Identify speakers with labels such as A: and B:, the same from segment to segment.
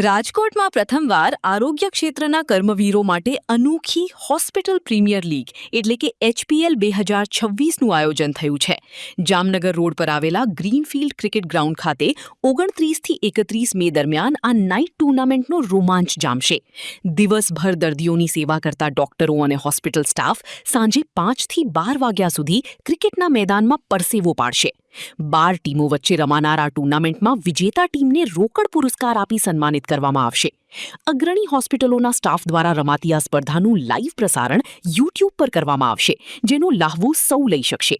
A: રાજકોટમાં પ્રથમવાર આરોગ્ય ક્ષેત્રના કર્મવીરો માટે અનોખી હોસ્પિટલ પ્રીમિયર લીગ એટલે કે HPL 2026નું આયોજન થયું છે. જામનગર રોડ પર આવેલા ગ્રીનફિલ્ડ ક્રિકેટ ગ્રાઉન્ડ ખાતે 29 થી 31 મે દરમિયાન આ નાઇટ ટુર્નામેન્ટનો રોમાંચ જામશે. દિવસભર દર્દીઓની સેવા કરતા ડોક્ટરો અને હોસ્પિટલ સ્ટાફ સાંજે 5 થી 12 વાગ્યા સુધી ક્રિકેટના મેદાનમાં પરસેવો પાડશે. 12 ટીમો વચ્ચે રમાનાર આ ટુર્નામેન્ટમાં વિજેતા ટીમને રોકડ પુરસ્કાર આપી સન્માનિત કરવામાં આવશે. અગ્રણી હોસ્પિટલોના સ્ટાફ દ્વારા રમાતી આ સ્પર્ધાનું લાઇવ પ્રસારણ યુટ્યુબ પર કરવામાં આવશે, જેનો લાહવો સૌ લઈ શકશે.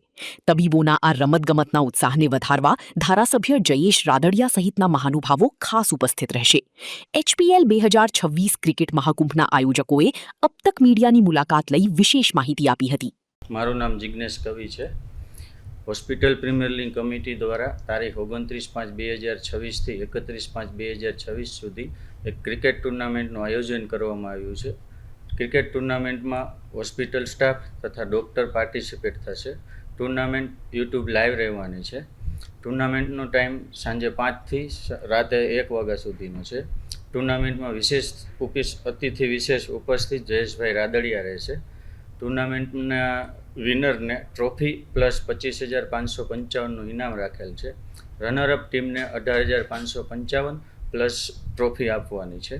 A: તબીબોના આ રમતગમતના ઉત્સાહને વધારવા ધારાસભ્ય જયેશ રાદડિયા સહિતના મહાનુભાવો ખાસ ઉપસ્થિત રહેશે. HPL 2026 ક્રિકેટ મહાકુંભના આયોજકોએ અબ તક મીડિયાની મુલાકાત લઈ વિશેષ માહિતી આપી હતી.
B: મારું નામ જિગ્નેશ કવિ છે. હોસ્પિટલ પ્રીમિયર લીગ કમિટી દ્વારા તારીખ 29/5/2026થી 31/5/2026 સુધી એક ક્રિકેટ ટુર્નામેન્ટનું આયોજન કરવામાં આવ્યું છે. ક્રિકેટ ટુર્નામેન્ટમાં હોસ્પિટલ સ્ટાફ તથા ડૉક્ટર પાર્ટિસિપેટ થશે. ટુર્નામેન્ટ યુટ્યુબ લાઈવ રહેવાની છે. ટુર્નામેન્ટનો ટાઈમ સાંજે 5થી રાતે 1 વાગ્યા સુધીનો છે. ટુર્નામેન્ટમાં અતિથિ વિશેષ ઉપસ્થિત જયેશભાઈ રાદડિયા રહેશે. ટુર્નામેન્ટના વિનરને ટ્રોફી પ્લસ 25,555નું ઇનામ રાખેલ છે. રનરઅપ ટીમને 18,555 પ્લસ ટ્રોફી આપવાની છે.